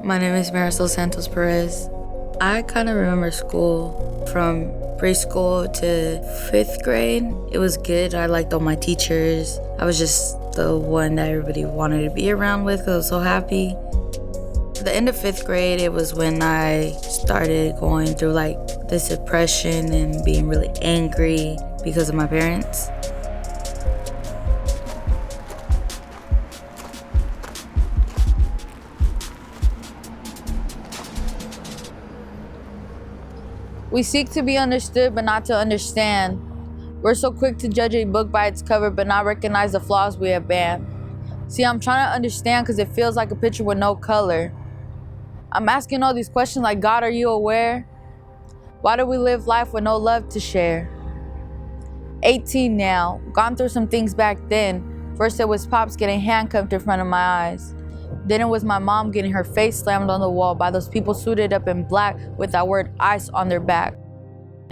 My name is Marisol Santos Perez. I kind of remember school from preschool to 5th grade. It was good. I liked all my teachers. I was just the one that everybody wanted to be around with because I was so happy. At the end of 5th grade, it was when I started going through like this depression and being really angry because of my parents. We seek to be understood, but not to understand. We're so quick to judge a book by its cover, but not recognize the flaws we have banned. See, I'm trying to understand because it feels like a picture with no color. I'm asking all these questions like, God, are you aware? Why do we live life with no love to share? 18 now, gone through some things back then. First it was Pops getting handcuffed in front of my eyes. Then it was my mom getting her face slammed on the wall by those people suited up in black with that word ICE on their back.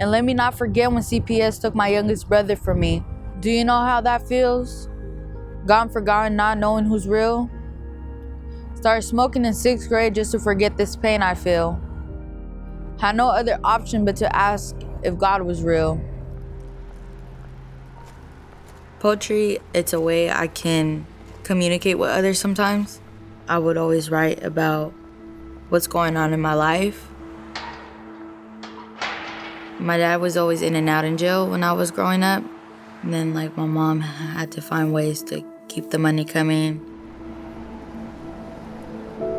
And let me not forget when CPS took my youngest brother from me. Do you know how that feels? Gone forgotten, not knowing who's real. Started smoking in 6th grade just to forget this pain I feel. Had no other option but to ask if God was real. Poetry, it's a way I can communicate with others sometimes. I would always write about what's going on in my life. My dad was always in and out in jail when I was growing up. And then like my mom had to find ways to keep the money coming.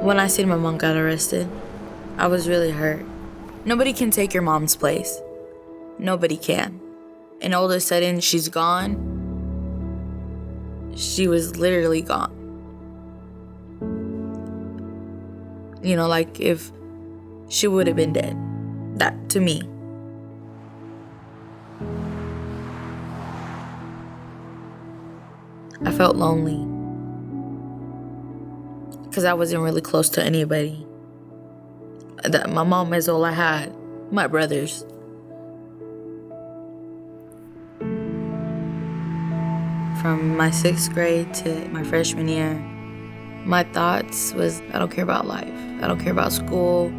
When I seen my mom got arrested, I was really hurt. Nobody can take your mom's place. Nobody can. And all of a sudden she's gone. She was literally gone. You know, like if she would have been dead. That, to me. I felt lonely. Because I wasn't really close to anybody. My mom is all I had. My brothers. From my 6th grade to my freshman year, my thoughts was, I don't care about life. I don't care about school.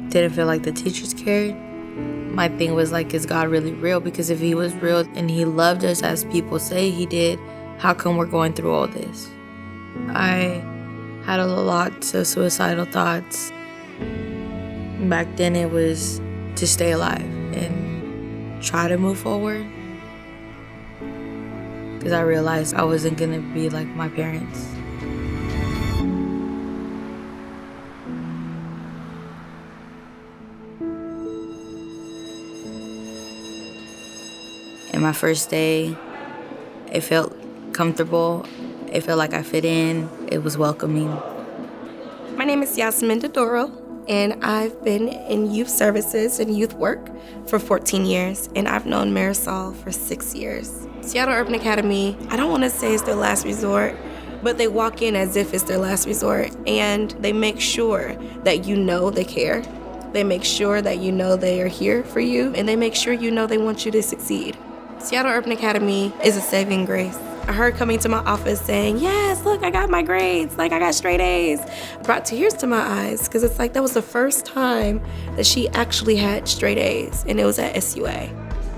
Didn't feel like the teachers cared. My thing was like, is God really real? Because if he was real and he loved us as people say he did, how come we're going through all this? I had a lot of suicidal thoughts. Back then it was to stay alive and try to move forward. Because I realized I wasn't gonna be like my parents. And my first day, it felt comfortable. It felt like I fit in. It was welcoming. My name is Yasmin Dodoro, and I've been in youth services and youth work for 14 years, and I've known Marisol for 6 years. Seattle Urban Academy, I don't want to say it's their last resort, but they walk in as if it's their last resort, and they make sure that you know they care. They make sure that you know they are here for you, and they make sure you know they want you to succeed. Seattle Urban Academy is a saving grace. Her coming to my office saying, yes, look, I got my grades, like I got straight A's, brought tears to my eyes, because it's like that was the first time that she actually had straight A's, and it was at SUA.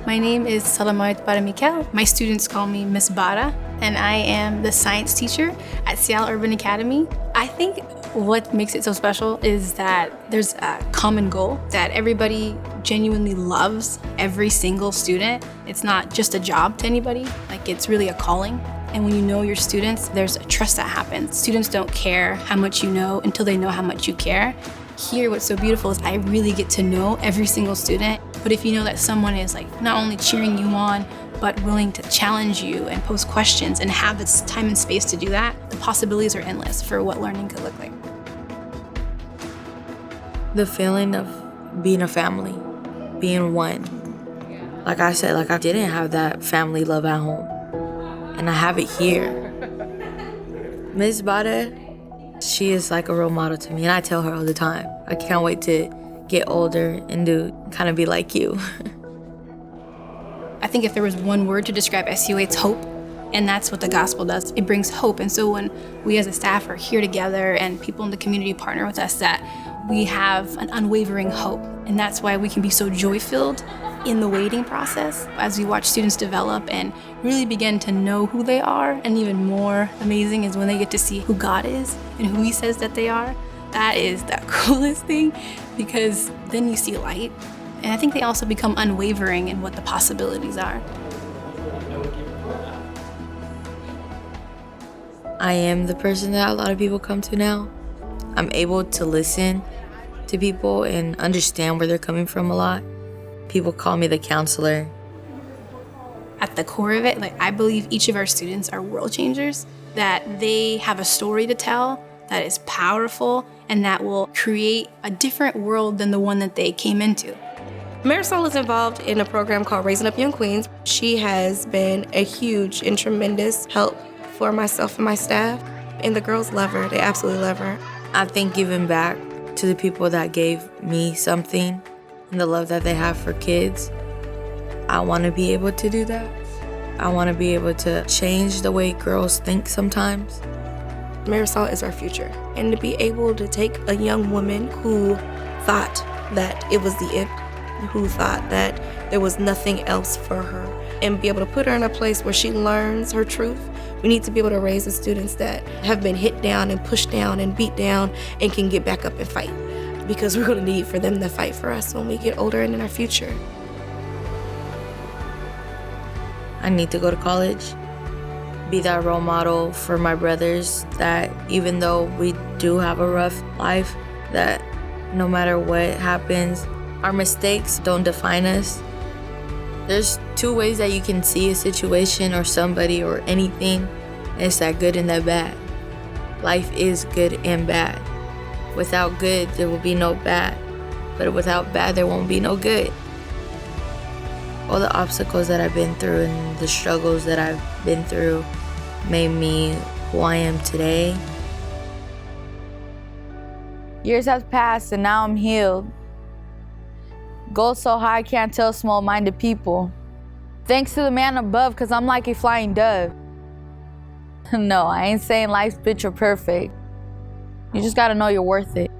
My name is Salamoit Baramikel. My students call me Miss Bara, and I am the science teacher at Seattle Urban Academy. I think what makes it so special is that there's a common goal that everybody genuinely loves every single student. It's not just a job to anybody, like it's really a calling. And when you know your students, there's a trust that happens. Students don't care how much you know until they know how much you care. Here, what's so beautiful is I really get to know every single student. But if you know that someone is like not only cheering you on, but willing to challenge you and pose questions and have this time and space to do that, the possibilities are endless for what learning could look like. The feeling of being a family, being one. Like I said, like I didn't have that family love at home. And I have it here. Ms. Bada, she is like a role model to me, and I tell her all the time, I can't wait to get older and to kind of be like you. I think if there was one word to describe SUA, it's hope. And that's what the gospel does. It brings hope. And so when we as a staff are here together and people in the community partner with us, that we have an unwavering hope. And that's why we can be so joy-filled in the waiting process as we watch students develop and really begin to know who they are. And even more amazing is when they get to see who God is and who He says that they are. That is the coolest thing, because then you see light. And I think they also become unwavering in what the possibilities are. I am the person that a lot of people come to now. I'm able to listen to people and understand where they're coming from a lot. People call me the counselor. At the core of it, I believe each of our students are world changers, that they have a story to tell that is powerful and that will create a different world than the one that they came into. Marisol is involved in a program called Raising Up Young Queens. She has been a huge and tremendous help for myself and my staff. And the girls love her. They absolutely love her. I think giving back to the people that gave me something and the love that they have for kids, I want to be able to do that. I want to be able to change the way girls think sometimes. Marisol is our future. And to be able to take a young woman who thought that it was the end, who thought that there was nothing else for her, and be able to put her in a place where she learns her truth. We need to be able to raise the students that have been hit down and pushed down and beat down and can get back up and fight, because we're going to need for them to fight for us when we get older and in our future. I need to go to college, be that role model for my brothers, that even though we do have a rough life, that no matter what happens, our mistakes don't define us. There's two ways that you can see a situation or somebody or anything. It's that good and that bad. Life is good and bad. Without good, there will be no bad. But without bad, there won't be no good. All the obstacles that I've been through and the struggles that I've been through made me who I am today. Years have passed and now I'm healed. Goals so high I can't tell small-minded people. Thanks to the man above, cause I'm like a flying dove. No, I ain't saying life's picture perfect. You just gotta know you're worth it.